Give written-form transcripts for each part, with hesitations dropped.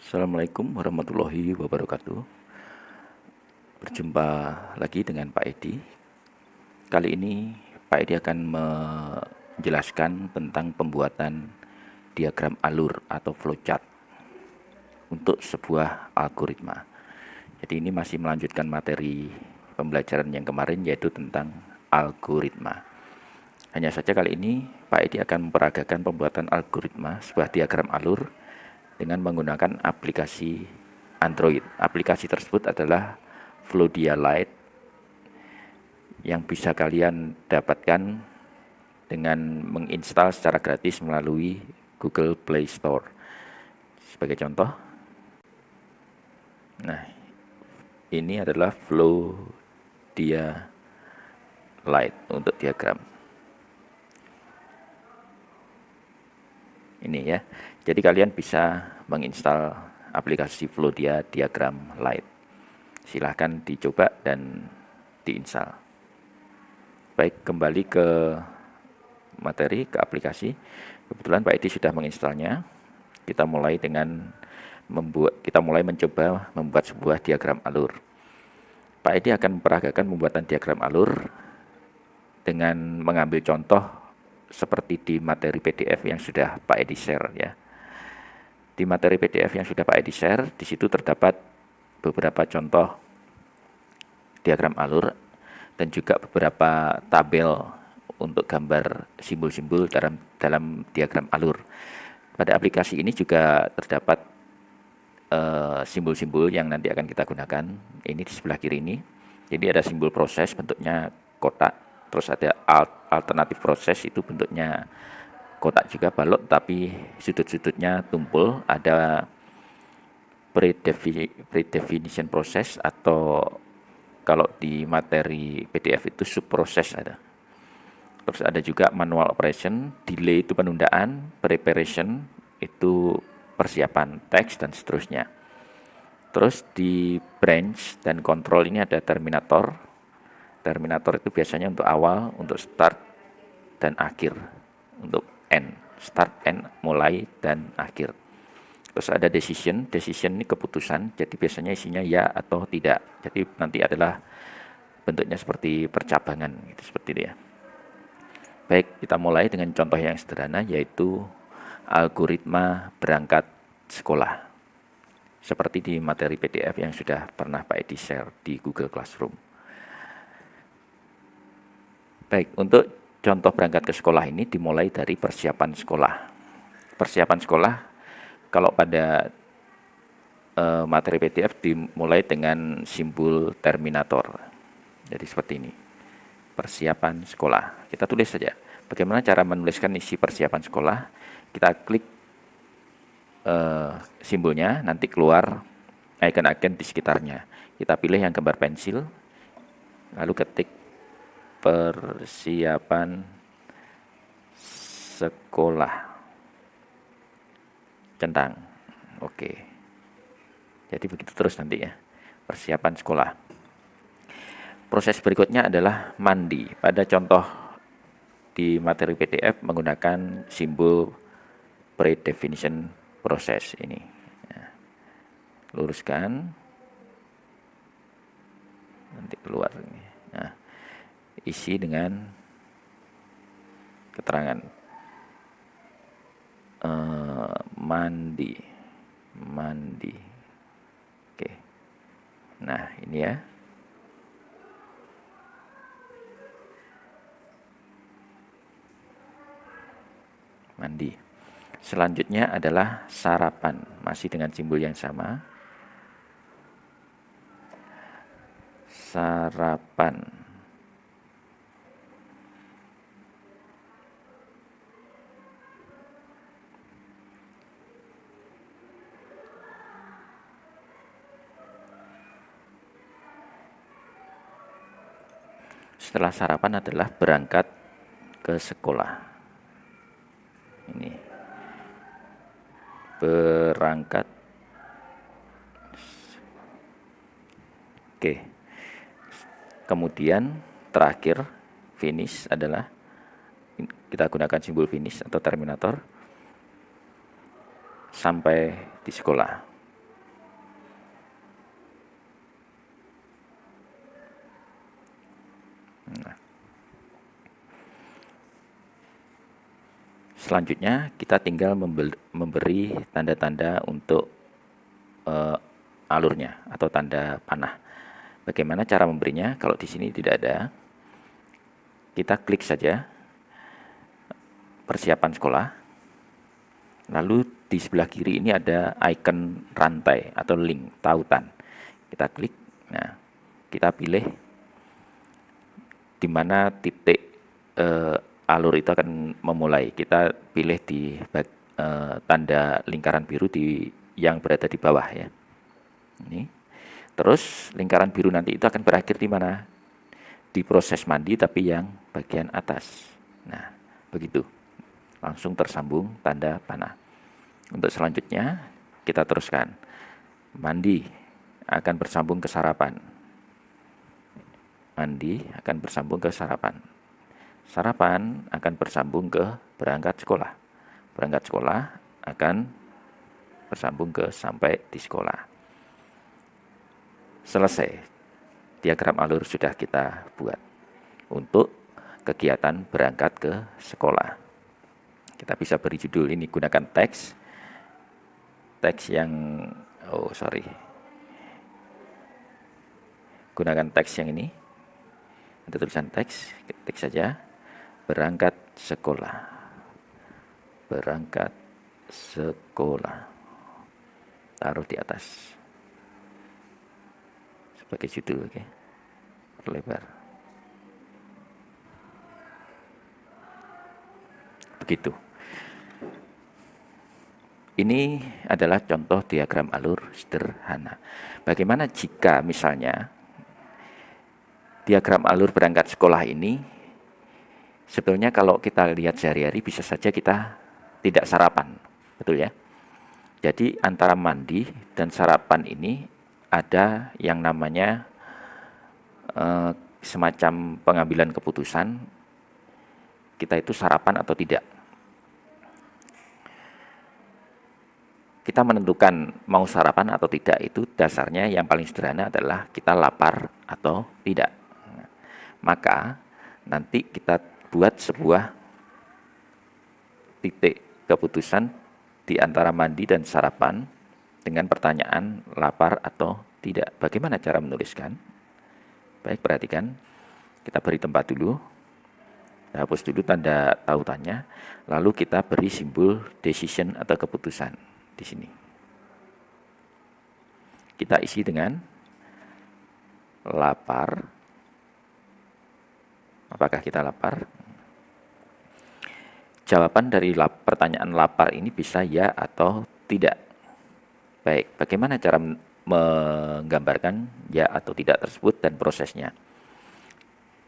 Assalamualaikum warahmatullahi wabarakatuh. Berjumpa lagi dengan Pak Edi. Kali ini Pak Edi akan menjelaskan tentang pembuatan diagram alur atau flowchart untuk sebuah algoritma. Jadi ini masih melanjutkan materi pembelajaran yang kemarin, yaitu tentang algoritma. Hanya saja kali ini Pak Edi akan memperagakan pembuatan algoritma sebuah diagram alur dengan menggunakan aplikasi Android. Aplikasi tersebut adalah Flodia Lite yang bisa kalian dapatkan dengan menginstal secara gratis melalui Google Play Store. Sebagai contoh, nah ini adalah Flodia Lite untuk diagram. Ini ya. Jadi kalian bisa menginstal aplikasi Flodia Diagram Lite. Silahkan dicoba dan diinstal. Baik, kembali ke materi, ke aplikasi. Kebetulan Pak Edi sudah menginstalnya. Kita mulai mencoba membuat sebuah diagram alur. Pak Edi akan memperagakan pembuatan diagram alur dengan mengambil contoh seperti di materi PDF yang sudah Pak Edi share ya. Di materi PDF yang sudah Pak Edi share, di situ terdapat beberapa contoh diagram alur dan juga beberapa tabel untuk gambar simbol-simbol dalam diagram alur. Pada aplikasi ini juga terdapat simbol-simbol yang nanti akan kita gunakan. Ini di sebelah kiri ini. Jadi ada simbol proses bentuknya kotak, terus ada alternatif proses itu bentuknya kotak juga balok tapi sudut-sudutnya tumpul. Ada predefinition proses atau kalau di materi PDF itu subproses ada. Terus ada juga manual operation, delay itu penundaan, preparation itu persiapan teks dan seterusnya. Terus di branch dan control ini ada terminator. Terminator itu biasanya untuk awal, untuk start dan akhir. Untuk end, start, end, mulai dan akhir. Terus ada decision ini keputusan, jadi biasanya isinya ya atau tidak. Jadi nanti adalah bentuknya seperti percabangan, gitu, seperti itu ya. Baik, kita mulai dengan contoh yang sederhana, yaitu algoritma berangkat sekolah. Seperti di materi PDF yang sudah pernah Pak Edi share di Google Classroom. Baik, untuk contoh berangkat ke sekolah ini dimulai dari persiapan sekolah. Persiapan sekolah, kalau pada materi PDF dimulai dengan simbol terminator. Jadi seperti ini. Persiapan sekolah. Kita tulis saja. Bagaimana cara menuliskan isi persiapan sekolah? Kita klik simbolnya, nanti keluar icon-icon di sekitarnya. Kita pilih yang gambar pensil, lalu ketik persiapan sekolah. Centang. Oke. Jadi begitu terus nanti ya. Persiapan sekolah. Proses berikutnya adalah mandi. Pada contoh di materi PDF menggunakan simbol predefinition proses ini. Luruskan. Nanti keluar. Nah, isi dengan keterangan mandi. Oke. Nah, ini ya. Mandi. Selanjutnya adalah sarapan, masih dengan simbol yang sama. Sarapan. Setelah sarapan adalah berangkat ke sekolah. Ini berangkat. Oke. Kemudian terakhir finish adalah kita gunakan simbol finish atau terminator sampai di sekolah. Selanjutnya kita tinggal memberi tanda-tanda untuk alurnya atau tanda panah. Bagaimana cara memberinya? Kalau di sini tidak ada, kita klik saja persiapan sekolah. Lalu di sebelah kiri ini ada icon rantai atau link tautan. Kita klik. Nah, kita pilih di mana titik alur itu akan memulai. Kita pilih di tanda lingkaran biru yang berada di bawah ya. Ini. Terus lingkaran biru nanti itu akan berakhir di mana? Di proses mandi tapi yang bagian atas. Nah, begitu. Langsung tersambung tanda panah. Untuk selanjutnya kita teruskan. Mandi akan bersambung ke sarapan. Mandi akan bersambung ke sarapan. Sarapan akan bersambung ke berangkat sekolah. Berangkat sekolah akan bersambung ke sampai di sekolah. Selesai. Diagram alur sudah kita buat untuk kegiatan berangkat ke sekolah. Kita bisa beri judul ini, gunakan teks yang gunakan teks yang ini. Ada tulisan teks, ketik saja berangkat sekolah. Berangkat sekolah. Taruh di atas sebagai judul, oke. Perlebar. Begitu. Ini adalah contoh diagram alur sederhana. Bagaimana jika misalnya diagram alur berangkat sekolah ini sebetulnya kalau kita lihat sehari-hari bisa saja kita tidak sarapan, betul ya? Jadi antara mandi dan sarapan ini ada yang namanya semacam pengambilan keputusan kita itu sarapan atau tidak. Kita menentukan mau sarapan atau tidak itu dasarnya yang paling sederhana adalah kita lapar atau tidak. Maka nanti kita buat sebuah titik keputusan di antara mandi dan sarapan dengan pertanyaan lapar atau tidak. Bagaimana cara menuliskan? Baik, perhatikan. Kita beri tempat dulu. Kita hapus dulu tanda tautannya. Lalu kita beri simbol decision atau keputusan di sini. Kita isi dengan lapar. Apakah kita lapar? Jawaban dari pertanyaan lapar ini bisa ya atau tidak. Baik, bagaimana cara menggambarkan ya atau tidak tersebut dan prosesnya?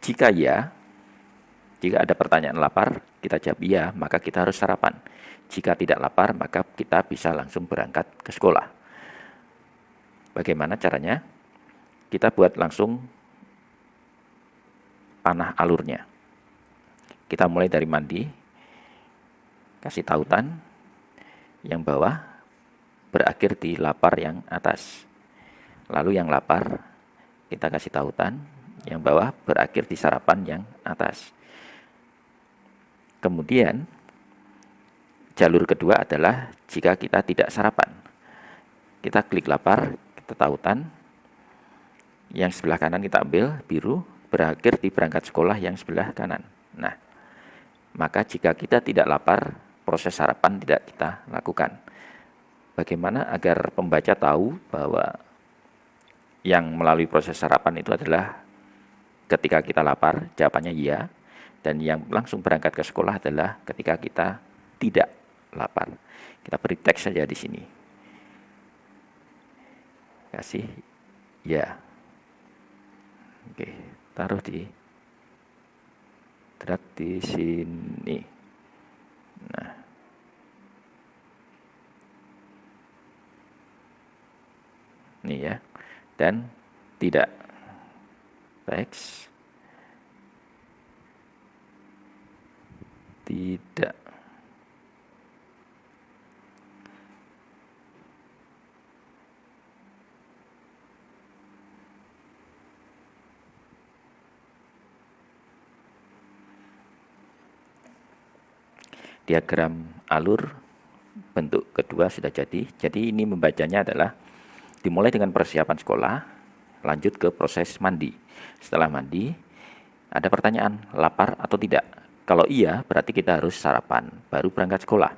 Jika ya, jika ada pertanyaan lapar, kita jawab iya, maka kita harus sarapan. Jika tidak lapar, maka kita bisa langsung berangkat ke sekolah. Bagaimana caranya? Kita buat langsung panah alurnya. Kita mulai dari mandi, kasih tautan, yang bawah berakhir di lapar yang atas. Lalu yang lapar, kita kasih tautan, yang bawah berakhir di sarapan yang atas. Kemudian, jalur kedua adalah jika kita tidak sarapan. Kita klik lapar, kita tautan, yang sebelah kanan kita ambil, biru, berakhir di berangkat sekolah yang sebelah kanan. Nah, maka jika kita tidak lapar, proses sarapan tidak kita lakukan. Bagaimana agar pembaca tahu bahwa yang melalui proses sarapan itu adalah ketika kita lapar, jawabannya iya. Dan yang langsung berangkat ke sekolah adalah ketika kita tidak lapar. Kita beri teks saja di sini. Kasih ya. Oke, taruh drag di sini. Nah, ini ya. Dan tidak. Teks. Tidak. diagram alur bentuk kedua sudah jadi. Jadi ini membacanya adalah dimulai dengan persiapan sekolah, lanjut ke proses mandi. Setelah mandi, ada pertanyaan, lapar atau tidak? Kalau iya, berarti kita harus sarapan, baru berangkat sekolah.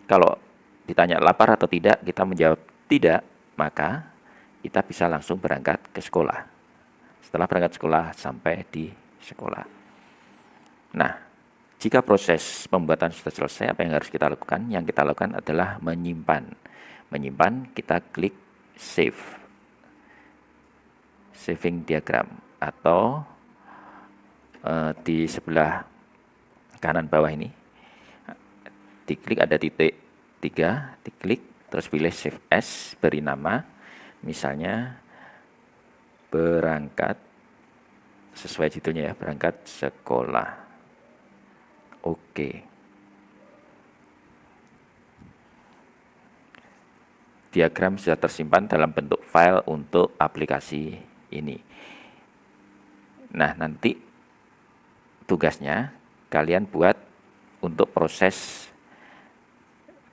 Kalau ditanya lapar atau tidak, kita menjawab tidak, maka kita bisa langsung berangkat ke sekolah. Setelah berangkat sekolah, sampai di sekolah. Nah, jika proses pembuatan sudah selesai, apa yang harus kita lakukan? Yang kita lakukan adalah menyimpan. Menyimpan, kita klik save. Saving diagram. Atau di sebelah kanan bawah ini, diklik ada titik 3, diklik, terus pilih save as, beri nama, misalnya berangkat, sesuai judulnya ya, berangkat sekolah. Oke. Diagram sudah tersimpan dalam bentuk file untuk aplikasi ini. Nah, nanti tugasnya kalian buat untuk proses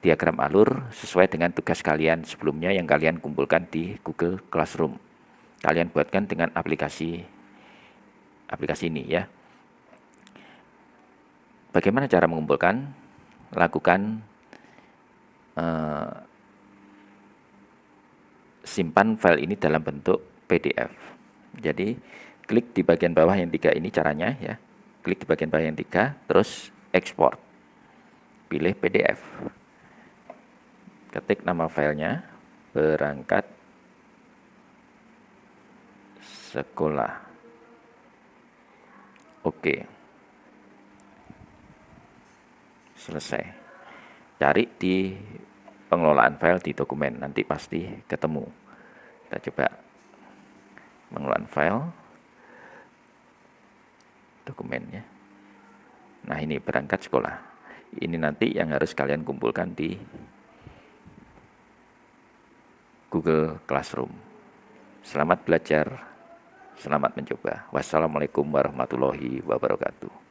diagram alur sesuai dengan tugas kalian sebelumnya yang kalian kumpulkan di Google Classroom. Kalian buatkan dengan aplikasi ini ya. Bagaimana cara mengumpulkan? Lakukan simpan file ini dalam bentuk PDF. Jadi klik di bagian bawah yang 3 ini caranya ya. Klik di bagian bawah yang 3, terus ekspor. Pilih PDF. Ketik nama filenya, berangkat sekolah. Oke. Selesai. Cari di pengelolaan file di dokumen, nanti pasti ketemu. Kita coba pengelolaan file, dokumennya. Nah, ini berangkat sekolah. Ini nanti yang harus kalian kumpulkan di Google Classroom. Selamat belajar, selamat mencoba. Wassalamualaikum warahmatullahi wabarakatuh.